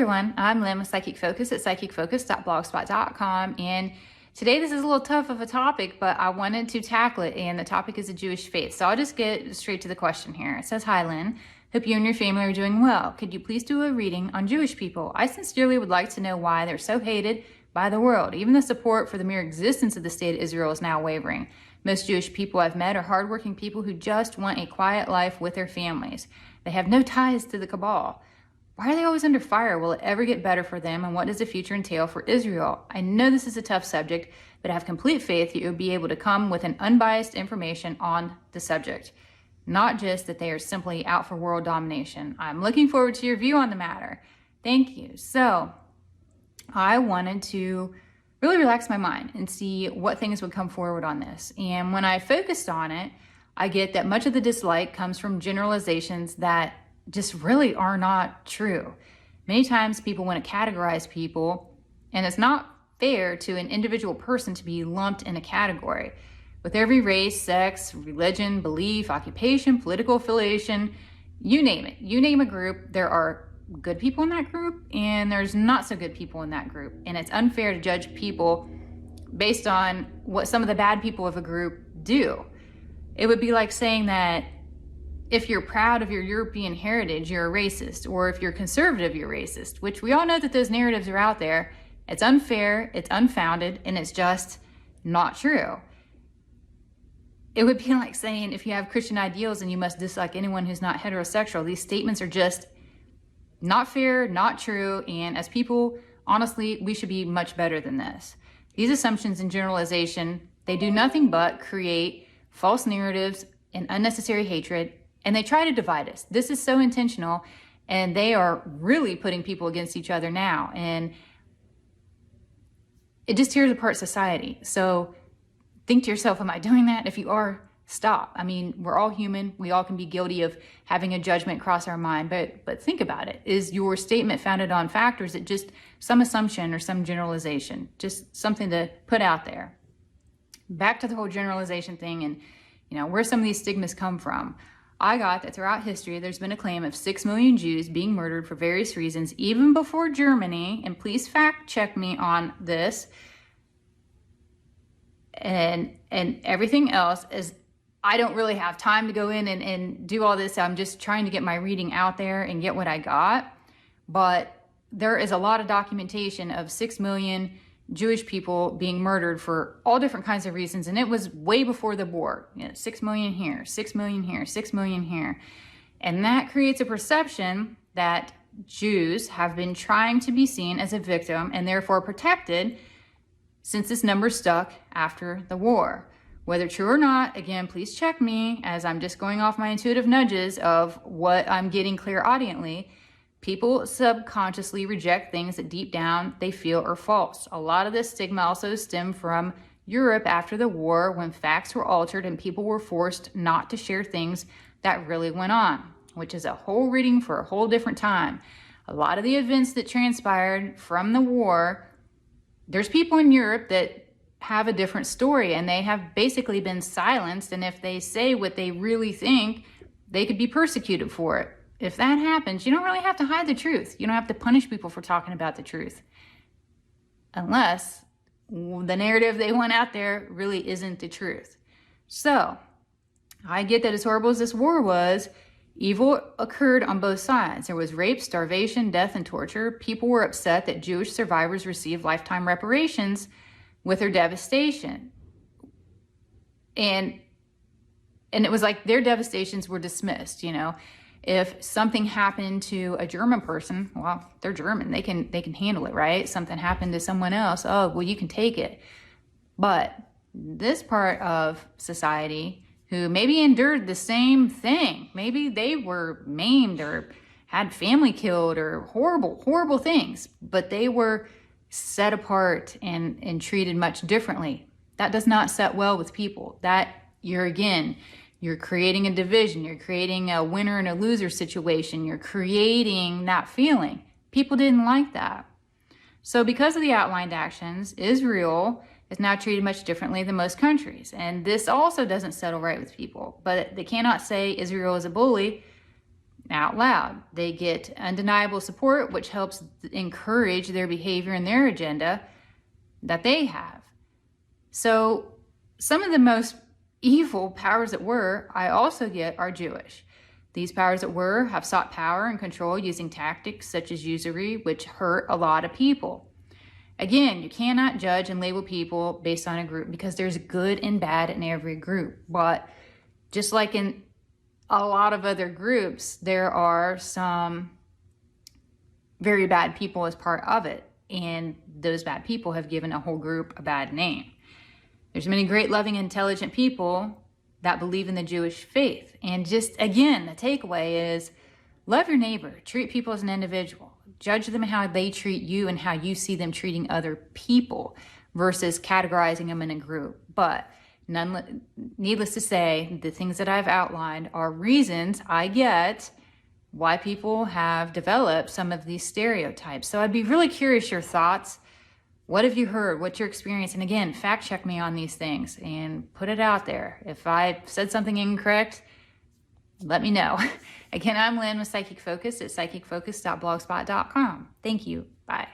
everyone, I'm Lynn with Psychic Focus at psychicfocus.blogspot.com, and today this is a little tough of a topic, but I wanted to tackle it, and the topic is the Jewish faith. So I'll just get straight to the question here. It says, "Hi Lynn, hope you and your family are doing well. Could you please do a reading on Jewish people? I sincerely would like to know why they're so hated by the world. Even the support for the mere existence of the state of Israel is now wavering. Most Jewish people I've met are hardworking people who just want a quiet life with their families. They have no ties to the cabal. Why are they always under fire? Will it ever get better for them? And what does the future entail for Israel? I know this is a tough subject, but I have complete faith that you'll be able to come with an unbiased information on the subject. Not just that they are simply out for world domination. I'm looking forward to your view on the matter. Thank you." So I wanted to really relax my mind and see what things would come forward on this. And when I focused on it, I get that much of the dislike comes from generalizations that just really are not true. Many times people want to categorize people, and it's not fair to an individual person to be lumped in a category. With every race, sex, religion, belief, occupation, political affiliation, you name it. You name a group, there are good people in that group and there's not so good people in that group. And it's unfair to judge people based on what some of the bad people of a group do. It would be like saying that if you're proud of your European heritage, you're a racist, or if you're conservative, you're racist, which we all know that those narratives are out there. It's unfair, it's unfounded, and it's just not true. It would be like saying if you have Christian ideals and you must dislike anyone who's not heterosexual. These statements are just not fair, not true, and as people, honestly, we should be much better than this. These assumptions and generalization, they do nothing but create false narratives and unnecessary hatred, and they try to divide us. This is so intentional, and they are really putting people against each other now, and it just tears apart society. So think to yourself, am I doing that? If you are, stop. I mean, we're all human. We all can be guilty of having a judgment cross our mind, but think about it. Is your statement founded on fact, or is it just some assumption or some generalization? Just something to put out there. Back to the whole generalization thing and, where some of these stigmas come from. I got that throughout history, there's been a claim of 6 million Jews being murdered for various reasons, even before Germany, and please fact check me on this, and everything else is, I don't really have time to go in and do all this. I'm just trying to get my reading out there and get what I got. But there is a lot of documentation of 6 million Jewish people being murdered for all different kinds of reasons. And it was way before the war. 6 million here, 6 million here, 6 million here. And that creates a perception that Jews have been trying to be seen as a victim and therefore protected since this number stuck after the war. Whether true or not, again, please check me, as I'm just going off my intuitive nudges of what I'm getting clairaudiently. People subconsciously reject things that deep down they feel are false. A lot of this stigma also stemmed from Europe after the war, when facts were altered and people were forced not to share things that really went on, which is a whole reading for a whole different time. A lot of the events that transpired from the war, there's people in Europe that have a different story, and they have basically been silenced, and if they say what they really think, they could be persecuted for it. If that happens, you don't really have to hide the truth. You don't have to punish people for talking about the truth, unless the narrative they want out there really isn't the truth. So I get that as horrible as this war was, evil occurred on both sides. There was rape, starvation, death, and torture. People were upset that Jewish survivors received lifetime reparations with their devastation. And it was like their devastations were dismissed, If something happened to a German person, well, they're German. They can handle it, right? Something happened to someone else. Oh, well, you can take it. But this part of society who maybe endured the same thing, maybe they were maimed or had family killed or horrible, horrible things, but they were set apart and treated much differently. That does not set well with people. That you're creating a division. You're creating a winner and a loser situation. You're creating that feeling. People didn't like that. So because of the outlined actions, Israel is now treated much differently than most countries. And this also doesn't settle right with people. But they cannot say Israel is a bully out loud. They get undeniable support, which helps encourage their behavior and their agenda that they have. So some of the most evil powers that were, I also get, are Jewish. These powers that were have sought power and control using tactics such as usury, which hurt a lot of people. Again, you cannot judge and label people based on a group because there's good and bad in every group. But just like in a lot of other groups, there are some very bad people as part of it. And those bad people have given a whole group a bad name. There's many great, loving, intelligent people that believe in the Jewish faith. And just, again, the takeaway is love your neighbor. Treat people as an individual. Judge them how they treat you and how you see them treating other people versus categorizing them in a group. But needless to say, the things that I've outlined are reasons I get why people have developed some of these stereotypes. So I'd be really curious your thoughts. What have you heard? What's your experience? And again, fact check me on these things and put it out there. If I said something incorrect, let me know. Again, I'm Lynn with Psychic Focus at psychicfocus.blogspot.com. Thank you. Bye.